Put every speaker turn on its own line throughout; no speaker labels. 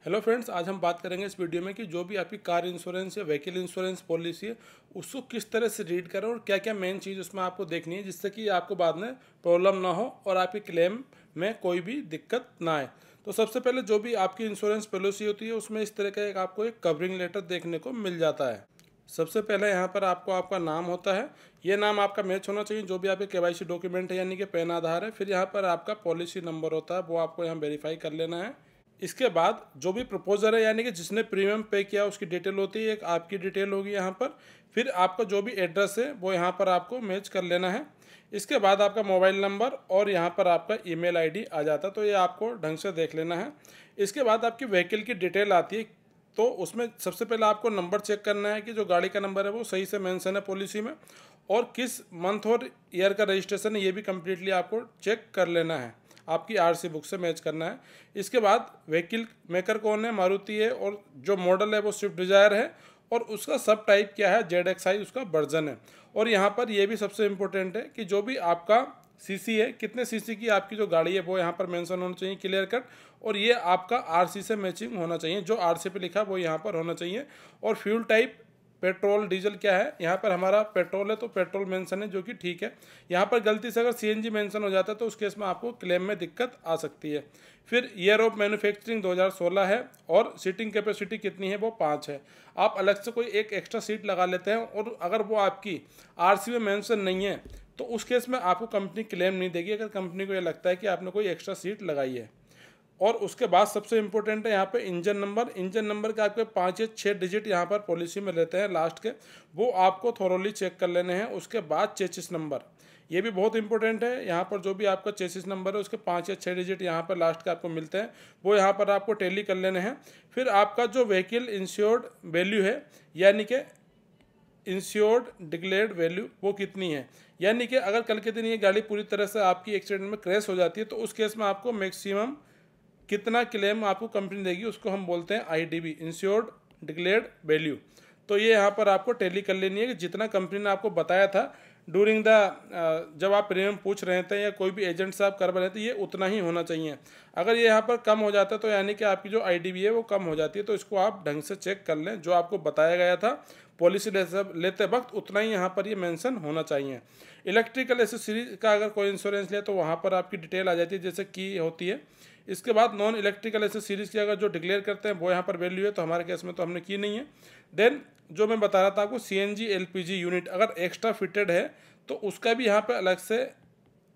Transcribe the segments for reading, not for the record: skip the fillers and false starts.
Hello friends, आज हम बात करेंगे इस वीडियो में कि जो भी आपकी कार इंश्योरेंस या व्हीकल इंश्योरेंस पॉलिसी है उसको किस तरह से रीड करें और क्या क्या मेन चीज़ उसमें आपको देखनी है जिससे कि आपको बाद में प्रॉब्लम ना हो और आपकी क्लेम में कोई भी दिक्कत ना आए। तो सबसे पहले जो भी आपकी इंश्योरेंस पॉलिसी होती है उसमें इस तरह का आपको एक कवरिंग लेटर देखने को मिल जाता है। सबसे पहले यहाँ पर आपको आपका नाम होता है, ये नाम आपका मैच होना चाहिए जो भी आपके केवाईसी डॉक्यूमेंट है यानी कि पैन आधार है। फिर यहाँ पर आपका पॉलिसी नंबर होता है, वो आपको यहाँ वेरीफाई कर लेना है। इसके बाद जो भी प्रपोजर है यानी कि जिसने प्रीमियम पे किया उसकी डिटेल होती है, एक आपकी डिटेल होगी यहाँ पर। फिर आपका जो भी एड्रेस है वो यहाँ पर आपको मैच कर लेना है। इसके बाद आपका मोबाइल नंबर और यहाँ पर आपका ईमेल आईडी आ जाता है, तो ये आपको ढंग से देख लेना है। इसके बाद आपकी व्हीकल की डिटेल आती है, तो उसमें सबसे पहले आपको नंबर चेक करना है कि जो गाड़ी का नंबर है वो सही से मेंशन है पॉलिसी में, और किस मंथ और ईयर का रजिस्ट्रेशन है ये भी कम्प्लीटली आपको चेक कर लेना है, आपकी आरसी बुक से मैच करना है। इसके बाद व्हीकल मेकर कौन है, मारुति है, और जो मॉडल है वो स्विफ्ट डिज़ायर है, और उसका सब टाइप क्या है, ZXi उसका वर्जन है। और यहाँ पर ये भी सबसे इम्पोर्टेंट है कि जो भी आपका सीसी है, कितने सीसी की आपकी जो गाड़ी है वो यहाँ पर मेंशन होना चाहिए क्लियर कट, और ये आपका आरसी से मैचिंग होना चाहिए, जो आरसी पे लिखा है वो यहाँ पर होना चाहिए। और फ्यूल टाइप पेट्रोल डीजल क्या है, यहाँ पर हमारा पेट्रोल है तो पेट्रोल मेंशन है, जो कि ठीक है। यहाँ पर गलती से अगर सीएनजी मेंशन हो जाता है तो उस केस में आपको क्लेम में दिक्कत आ सकती है। फिर ईयर ऑफ मैन्युफैक्चरिंग 2016 है, और सीटिंग कैपेसिटी कितनी है वो 5 है। आप अलग से कोई एक एक्स्ट्रा सीट लगा लेते हैं और अगर वो आपकी आरसी में मेंशन नहीं है तो उस केस में आपको कंपनी क्लेम नहीं देगी, अगर कंपनी को ये लगता है कि आपने कोई एक्स्ट्रा सीट लगाई है। और उसके बाद सबसे इंपॉर्टेंट है यहाँ पे इंजन नंबर। इंजन नंबर के आपके 5 या 6 डिजिट यहाँ पर पॉलिसी में लेते हैं लास्ट के, वो आपको थोरोली चेक कर लेने हैं। उसके बाद चेसिस नंबर, ये भी बहुत इंपॉर्टेंट है। यहाँ पर जो भी आपका चेसिस नंबर है उसके 5 या 6 डिजिट यहाँ पर लास्ट के आपको मिलते हैं, वो यहाँ पर आपको टैली कर लेने हैं। फिर आपका जो व्हीकल इंश्योर्ड वैल्यू है यानी कि इंश्योर्ड डिक्लेयर्ड वैल्यू वो कितनी है, यानी कि अगर कल के दिन ये गाड़ी पूरी तरह से आपकी एक्सीडेंट में क्रैश हो जाती है तो उस केस में आपको मैक्सिमम कितना क्लेम आपको कंपनी देगी, उसको हम बोलते हैं IDV, इंश्योर्ड डिक्लेयर्ड वैल्यू। तो ये यहाँ पर आपको टैली कर लेनी है कि जितना कंपनी ने आपको बताया था ड्यूरिंग द जब आप प्रीमियम पूछ रहे थे या कोई भी एजेंट से आप कर रहे थे, ये उतना ही होना चाहिए। अगर ये यहाँ पर कम हो जाता है तो यानी कि आपकी जो IDV है वो कम हो जाती है, तो इसको आप ढंग से चेक कर लें। जो आपको बताया गया था पॉलिसी लेते वक्त उतना ही यहाँ पर ये मेंशन होना चाहिए। इलेक्ट्रिकल एसेसरीज का अगर कोई इंश्योरेंस ले तो वहाँ पर आपकी डिटेल आ जाती है जैसे की होती है। इसके बाद नॉन इलेक्ट्रिकल एसेसरीज की अगर जो डिक्लेयर करते हैं वो यहाँ पर वैल्यू है, तो हमारे केस में तो हमने की नहीं है। देन जो मैं बता रहा था आपको CNG LPG यूनिट अगर एक्स्ट्रा फिटेड है तो उसका भी यहाँ पे अलग से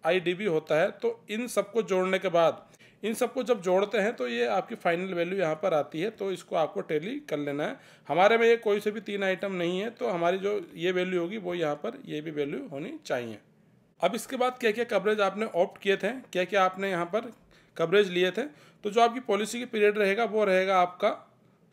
IDV होता है। तो इन सबको जोड़ने के बाद, इन सबको जब जोड़ते हैं तो ये आपकी फाइनल वैल्यू यहाँ पर आती है, तो इसको आपको टैली कर लेना है। हमारे में ये कोई से भी 3 आइटम नहीं है, तो हमारी जो ये वैल्यू होगी वो यहाँ पर ये भी वैल्यू होनी चाहिए। अब इसके बाद क्या क्या कवरेज आपने ऑप्ट किए थे, क्या क्या आपने यहाँ पर कवरेज लिए थे, तो जो आपकी पॉलिसी की पीरियड रहेगा वो रहेगा आपका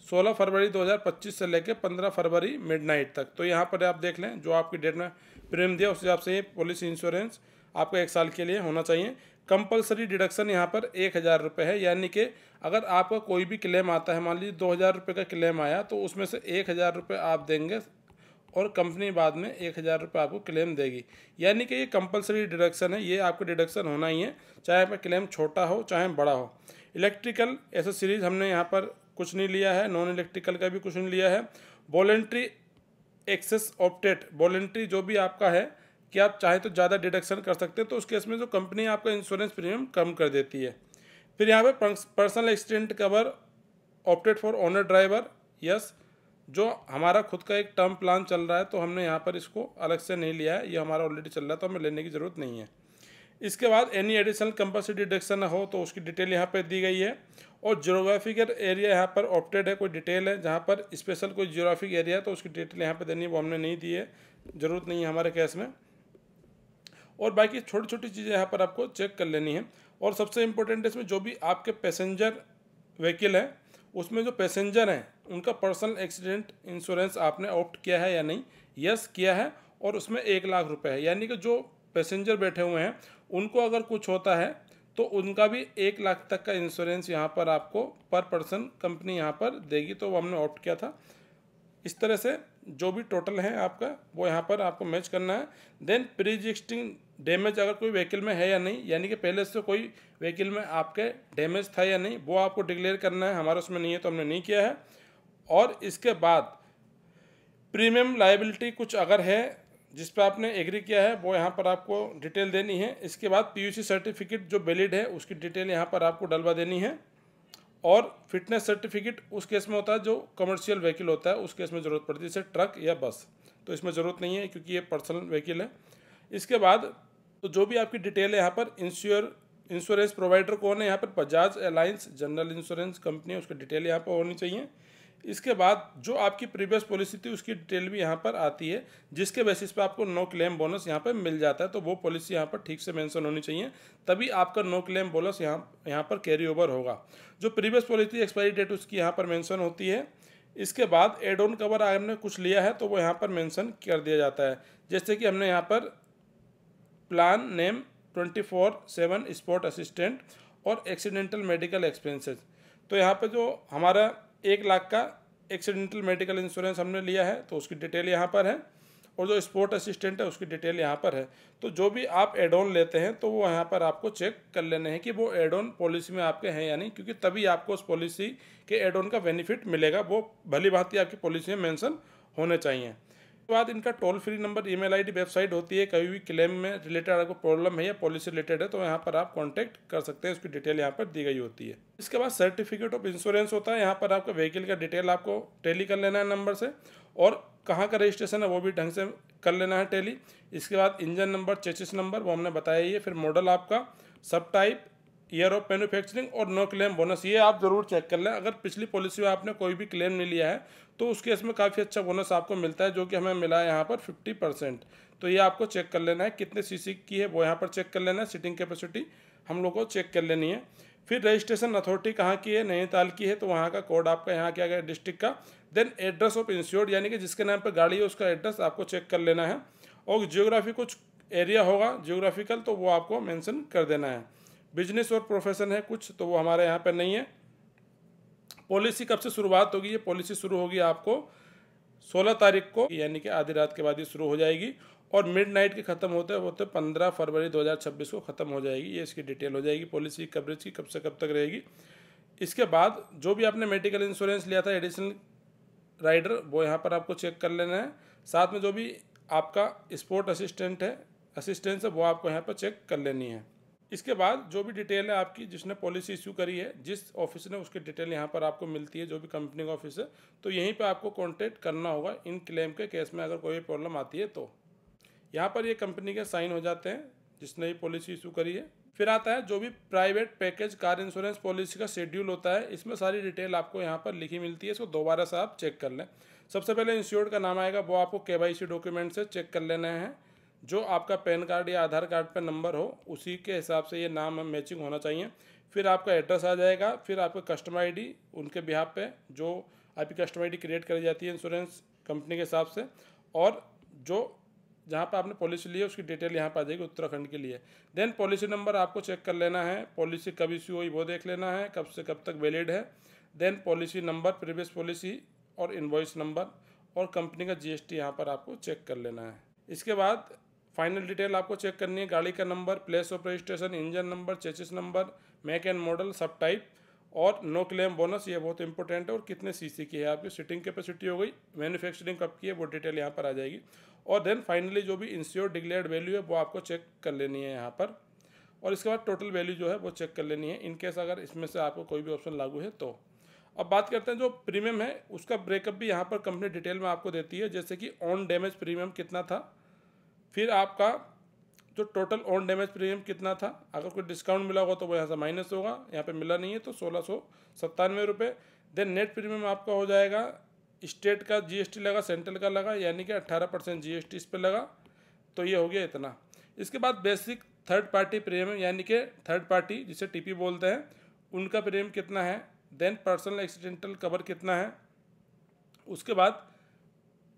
16 फरवरी 2025 से लेकर 15 फरवरी मिडनाइट तक। तो यहाँ पर आप देख लें जो आपकी डेट में प्रीमियम दिया उस हिसाब से ये पॉलिसी इंश्योरेंस आपको 1 साल के लिए होना चाहिए। कंपलसरी डिडक्शन यहाँ पर 1000 रुपये है, यानी कि अगर आपका कोई भी क्लेम आता है, मान लीजिए 2000 रुपये का क्लेम आया तो उसमें से 1000 रुपये आप देंगे और कंपनी बाद में 1000 रुपये आपको क्लेम देगी, यानी कि ये कंपलसरी डिडक्शन है, ये आपको डिडक्शन होना ही है, चाहे आपका क्लेम छोटा हो चाहे बड़ा हो। इलेक्ट्रिकल एसेसरीज हमने यहाँ पर कुछ नहीं लिया है, नॉन इलेक्ट्रिकल का भी कुछ नहीं लिया है। वॉलेंट्री एक्सेस ऑप्टेड, वॉलेंट्री जो भी आपका है कि आप चाहे तो ज़्यादा डिडक्शन कर सकते हैं, तो उस केस में जो कंपनी आपका इंश्योरेंस प्रीमियम कम कर देती है। फिर यहाँ पे personal accident cover opted for owner driver, yes, जो हमारा खुद का एक टर्म प्लान चल रहा है तो हमने यहाँ पर इसको अलग से नहीं लिया है, ये हमारा ऑलरेडी चल रहा है तो हमें लेने की ज़रूरत नहीं है। इसके बाद एनी एडिशनल कंपल्सरी डिडक्शन हो तो उसकी डिटेल यहाँ पर दी गई है, और जियोग्राफिकल एरिया यहाँ पर ऑप्टेड है, कोई डिटेल है जहाँ पर स्पेशल कोई जियोग्राफिक एरिया है तो उसकी डिटेल यहाँ पर देनी है, वो हमने नहीं दी है, ज़रूरत नहीं है हमारे केस में। और बाकी छोटी छोटी चीज़ें यहाँ पर आपको चेक कर लेनी है। और सबसे इम्पोर्टेंट है इसमें जो भी आपके पैसेंजर व्हीकल है उसमें जो पैसेंजर हैं उनका पर्सनल एक्सीडेंट इंश्योरेंस आपने ऑप्ट किया है या नहीं, यस किया है, और उसमें 1 लाख रुपए है, यानी कि जो पैसेंजर बैठे हुए हैं उनको अगर कुछ होता है तो उनका भी 1 लाख तक का इंश्योरेंस यहाँ पर आपको पर पर्सन कंपनी यहाँ पर देगी, तो वो हमने ऑप्ट किया था। इस तरह से जो भी टोटल है आपका वो यहाँ पर आपको मैच करना है। देन प्री एग्जिस्टिंग डैमेज अगर कोई व्हीकल में है या नहीं, यानी कि पहले से कोई व्हीकल में आपके डैमेज था या नहीं, वो आपको डिक्लेयर करना है। हमारा उसमें नहीं है तो हमने नहीं किया है। और इसके बाद प्रीमियम लायबिलिटी कुछ अगर है जिस पर आपने एग्री किया है, वो यहाँ पर आपको डिटेल देनी है। इसके बाद पीयूसी सर्टिफिकेट जो वैलिड है उसकी डिटेल यहाँ पर आपको डलवा देनी है। और फिटनेस सर्टिफिकेट उस केस में होता है जो कमर्शियल व्हीकल होता है, उस केस में ज़रूरत पड़ती है, जैसे ट्रक या बस। तो इसमें ज़रूरत नहीं है क्योंकि ये पर्सनल व्हीकल है। इसके बाद तो जो भी आपकी डिटेल है यहाँ पर, इंश्योरेंस प्रोवाइडर कौन है, यहाँ पर Bajaj Allianz general insurance company है, उसकी डिटेल यहाँ पर होनी चाहिए। इसके बाद जो आपकी प्रीवियस पॉलिसी थी उसकी डिटेल भी यहाँ पर आती है, जिसके बेसिस पे आपको नो क्लेम बोनस यहाँ पर मिल जाता है। तो वो पॉलिसी यहाँ पर ठीक से मेंशन होनी चाहिए, तभी आपका नो क्लेम बोनस यहाँ पर कैरी ओवर होगा। जो प्रीवियस पॉलिसी एक्सपायरी डेट उसकी यहाँ पर मेंशन होती है। इसके बाद एड ऑन कवर आपने कुछ लिया है तो वो यहाँ पर मेंशन कर दिया जाता है, जैसे कि हमने यहाँ पर प्लान नेम 24/7 स्पोर्ट असिस्टेंट और एक्सीडेंटल मेडिकल एक्सपेंसेस। तो यहाँ पे जो हमारा 1 लाख का एक्सीडेंटल मेडिकल इंश्योरेंस हमने लिया है तो उसकी डिटेल यहाँ पर है, और जो स्पोर्ट असिस्टेंट है उसकी डिटेल यहाँ पर है। तो जो भी आप एड ऑन लेते हैं तो वो यहाँ पर आपको चेक कर लेने हैं कि वो एड ऑन पॉलिसी में आपके हैं या नहीं, क्योंकि तभी आपको उस पॉलिसी के एड ऑन का बेनिफिट मिलेगा। वो भली भांति आपकी पॉलिसी में मेंशन होने चाहिए। उसके बाद इनका toll free number, email ID, website होती है। कभी भी क्लेम में रिलेटेड आपको प्रॉब्लम है या पॉलिसी रिलेटेड है तो यहाँ पर आप कांटेक्ट कर सकते हैं, उसकी डिटेल यहाँ पर दी गई होती है। इसके बाद सर्टिफिकेट ऑफ इंश्योरेंस होता है। यहाँ पर आपका व्हीकल का डिटेल आपको टैली कर लेना है नंबर से, और कहाँ का रजिस्ट्रेशन है वो भी ढंग से कर लेना है टैली। इसके बाद इंजन नंबर, चेसिस नंबर वो हमने बताया ही है। फिर मॉडल आपका, सब टाइप, ईयर ऑफ मैन्युफैक्चरिंग और नो क्लेम बोनस, ये आप ज़रूर चेक कर लें। अगर पिछली पॉलिसी में आपने कोई भी क्लेम नहीं लिया है तो उस केस में काफ़ी अच्छा बोनस आपको मिलता है, जो कि हमें मिला है यहाँ पर 50%। तो ये आपको चेक कर लेना है। कितने सीसी की है वो यहाँ पर चेक कर लेना है। सीटिंग कैपेसिटी हम लोग को चेक कर लेनी है। फिर रजिस्ट्रेशन अथॉरिटी कहाँ की है, नैनीताल की है, तो वहाँ का कोड आपका यहाँ क्या गया, डिस्ट्रिक्ट का। देन एड्रेस ऑफ इंश्योर्ड, यानी कि जिसके नाम पर गाड़ी है उसका एड्रेस आपको चेक कर लेना है। और जियोग्राफी कुछ एरिया होगा जियोग्राफिकल, तो वो आपको मेंशन कर देना है। बिजनेस और प्रोफेशन है कुछ, तो वो हमारे यहाँ पर नहीं है। पॉलिसी कब से शुरुआत होगी, ये पॉलिसी शुरू होगी आपको 16 तारीख को, यानी कि आधी रात के बाद ये शुरू हो जाएगी, और मिडनाइट के ख़त्म होते 15 फरवरी 2026 को ख़त्म हो जाएगी। ये इसकी डिटेल हो जाएगी पॉलिसी कवरेज की, कब से कब तक रहेगी। इसके बाद जो भी आपने मेडिकल इंश्योरेंस लिया था एडिशनल राइडर, वो यहाँ पर आपको चेक कर लेना है। साथ में जो भी आपका स्पोर्ट असिस्टेंस है वो आपको यहाँ पर चेक कर लेनी है। इसके बाद जो भी डिटेल है आपकी, जिसने पॉलिसी इशू करी है, जिस ऑफिस ने, उसकी डिटेल यहाँ पर आपको मिलती है, जो भी कंपनी का ऑफिस है, तो यहीं पे आपको कांटेक्ट करना होगा इन क्लेम के केस में अगर कोई प्रॉब्लम आती है तो। यहाँ पर ये कंपनी के साइन हो जाते हैं जिसने ये पॉलिसी इशू करी है। फिर आता है जो भी private package car insurance policy का शेड्यूल होता है, इसमें सारी डिटेल आपको यहाँ पर लिखी मिलती है। इसको दोबारा से आप चेक कर लें। सबसे पहले इंश्योर्ड का नाम आएगा, वो आपको KYC डॉक्यूमेंट से चेक कर लेना है। जो आपका पैन कार्ड या आधार कार्ड पर नंबर हो उसी के हिसाब से ये नाम मैचिंग होना चाहिए। फिर आपका एड्रेस आ जाएगा। फिर आपका कस्टमर आईडी, उनके बिहाफ पे जो आपकी कस्टमर आईडी क्रिएट करी जाती है इंश्योरेंस कंपनी के हिसाब से, और जो जहाँ पर आपने पॉलिसी ली है उसकी डिटेल यहाँ पर आ जाएगी उत्तराखंड के लिए। देन पॉलिसी नंबर आपको चेक कर लेना है। पॉलिसी कब इश्यू हुई वो देख लेना है, कब से कब तक वैलिड है। Then policy number, previous policy और इनवॉइस नंबर, और कंपनी का GST यहाँ पर आपको चेक कर लेना है। इसके बाद फाइनल डिटेल आपको चेक करनी है। गाड़ी का number, place of registration, engine number, chassis number, make and model, सब टाइप, और नो क्लेम बोनस, ये बहुत इंपॉर्टेंट है, और कितने सीसी की है आपकी। सीटिंग कैपेसिटी हो गई, मैन्युफैक्चरिंग कब की है वो डिटेल यहाँ पर आ जाएगी। और देन फाइनली जो भी इंश्योर्ड डिक्लेयर्ड वैल्यू है वो आपको चेक कर लेनी है यहाँ पर। और इसके बाद टोटल वैल्यू जो है वो चेक कर लेनी है, इनकेस अगर इसमें से आपको कोई भी ऑप्शन लागू है तो। अब बात करते हैं जो प्रीमियम है उसका ब्रेकअप भी यहाँ पर कंपनी डिटेल में आपको देती है, जैसे कि ऑन डैमेज प्रीमियम कितना था, फिर आपका जो टोटल ऑन डैमेज प्रीमियम कितना था, अगर कोई डिस्काउंट मिला होगा तो वो यहाँ से माइनस होगा, यहाँ पे मिला नहीं है तो 1697 रुपये। देन नेट प्रीमियम आपका हो जाएगा, स्टेट का GST लगा, सेंट्रल का लगा, यानी कि 18% GST इस पर लगा, तो ये हो गया इतना। इसके बाद बेसिक थर्ड पार्टी प्रीमियम, यानी कि थर्ड पार्टी जिसे TP बोलते हैं, उनका प्रीमियम कितना है। देन पर्सनल एक्सीडेंटल कवर कितना है। उसके बाद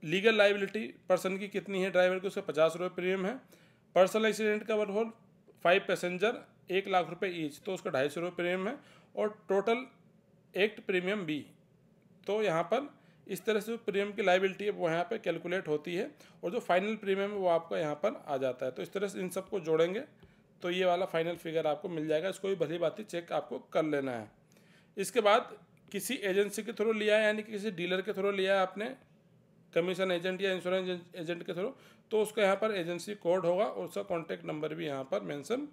लीगल लाइबिलिटी पर्सन की कितनी है, ड्राइवर की, उसका 50 रुपये प्रीमियम है। पर्सनल एक्सीडेंट कवर हो 5 पैसेंजर 1 लाख रुपये ईच, तो उसका 250 रुपये प्रीमियम है। और टोटल एक्ट प्रीमियम B, तो यहाँ पर इस तरह से जो प्रीमियम की लायबिलिटी है वो यहाँ पे कैलकुलेट होती है और जो फाइनल प्रीमियम है वो आपका यहाँ पर आ जाता है। तो इस तरह से इन सबको जोड़ेंगे तो ये वाला फाइनल फिगर आपको मिल जाएगा। इसको भी भली बात चेक आपको कर लेना है। इसके बाद किसी एजेंसी के थ्रू लिया है, यानी कि किसी डीलर के थ्रू लिया है आपने, कमीशन एजेंट या इंश्योरेंस एजेंट के थ्रू, तो उसका यहाँ पर एजेंसी कोड होगा और उसका कॉन्टैक्ट नंबर भी यहाँ पर मेंशन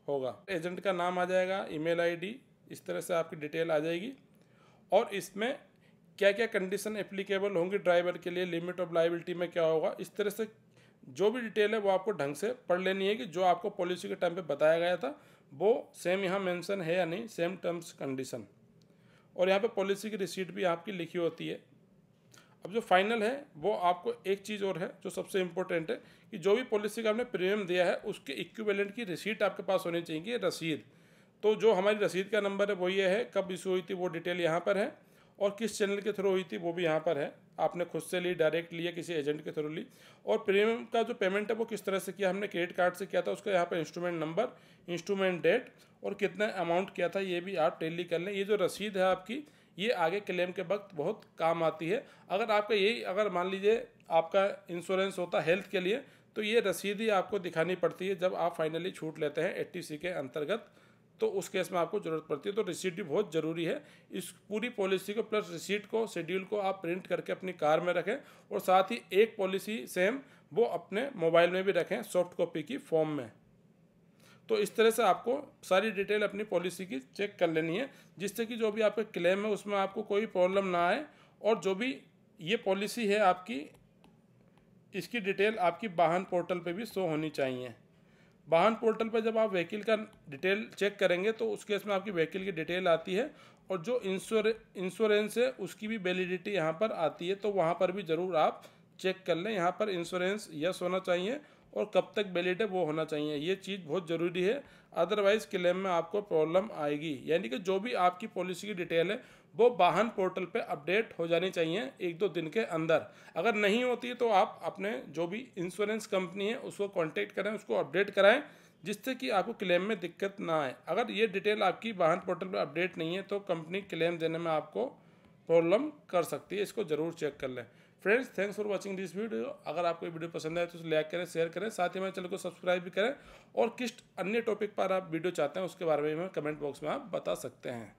होगा। एजेंट का नाम आ जाएगा, ईमेल आईडी, इस तरह से आपकी डिटेल आ जाएगी। और इसमें क्या क्या कंडीशन एप्लीकेबल होंगी ड्राइवर के लिए, लिमिट ऑफ लायबिलिटी में क्या होगा, इस तरह से जो भी डिटेल है वो आपको ढंग से पढ़ लेनी है कि जो आपको पॉलिसी के टाइम पे बताया गया था वो सेम यहाँ मेंशन है या नहीं, सेम टर्म्स कंडीशन। और यहाँ पे पॉलिसी की रिसीट भी आपकी लिखी होती है। अब जो फाइनल है वो आपको एक चीज़ और है जो सबसे इम्पोर्टेंट है कि जो भी पॉलिसी का आपने प्रीमियम दिया है उसके इक्विवेलेंट की रिसीट आपके पास होनी चाहिए, रसीद। तो जो हमारी रसीद का नंबर है वो ये है, कब इशू हुई थी वो डिटेल यहाँ पर है, और किस चैनल के थ्रू हुई थी वो भी यहाँ पर है। आपने खुद से ली, डायरेक्ट लिया, किसी एजेंट के थ्रू ली, और प्रीमियम का जो पेमेंट है वो किस तरह से किया, हमने क्रेडिट कार्ड से किया था, उसका यहाँ पर इंस्ट्रूमेंट नंबर, इंस्ट्रूमेंट डेट और कितना अमाउंट किया था ये भी आप टैली कर लें। ये जो रसीद है आपकी ये आगे क्लेम के वक्त बहुत काम आती है। अगर आपका यही, अगर मान लीजिए आपका इंश्योरेंस होता हेल्थ के लिए, तो ये रसीद ही आपको दिखानी पड़ती है जब आप फाइनली छूट लेते हैं 80C के अंतर्गत, तो उस केस में आपको ज़रूरत पड़ती है। तो रिसीट भी बहुत ज़रूरी है। इस पूरी पॉलिसी को प्लस रिसीट को, शेड्यूल को आप प्रिंट करके अपनी कार में रखें, और साथ ही एक पॉलिसी सेम वो अपने मोबाइल में भी रखें सॉफ्ट कॉपी की फॉर्म में। तो इस तरह से आपको सारी डिटेल अपनी पॉलिसी की चेक कर लेनी है, जिससे कि जो भी आपका क्लेम है उसमें आपको कोई प्रॉब्लम ना आए। और जो भी ये पॉलिसी है आपकी, इसकी डिटेल आपकी वाहन पोर्टल पे भी शो होनी चाहिए। वाहन पोर्टल पर जब आप व्हीकल का डिटेल चेक करेंगे तो उस केस में आपकी व्हीकल की डिटेल आती है, और जो इंश्योरेंस है उसकी भी वैलिडिटी यहाँ पर आती है। तो वहाँ पर भी ज़रूर आप चेक कर लें, यहाँ पर इंश्योरेंस यस होना चाहिए और कब तक वैलिड है वो होना चाहिए। ये चीज़ बहुत ज़रूरी है, अदरवाइज़ क्लेम में आपको प्रॉब्लम आएगी। यानी कि जो भी आपकी पॉलिसी की डिटेल है वो वाहन पोर्टल पे अपडेट हो जानी चाहिए 1-2 दिन के अंदर। अगर नहीं होती है तो आप अपने जो भी इंश्योरेंस कंपनी है उसको कांटेक्ट करें, उसको अपडेट कराएं, जिससे कि आपको क्लेम में दिक्कत ना आए। अगर ये डिटेल आपकी वाहन पोर्टल पर अपडेट नहीं है तो कंपनी क्लेम देने में आपको प्रॉब्लम कर सकती है। इसको ज़रूर चेक कर लें। Friends, thanks for watching this video. अगर आपको ये वीडियो पसंद आए तो उसे लाइक करें, शेयर करें, साथ ही हमारे चैनल को सब्सक्राइब भी करें, और किस अन्य टॉपिक पर आप वीडियो चाहते हैं उसके बारे में हमें कमेंट बॉक्स में आप बता सकते हैं।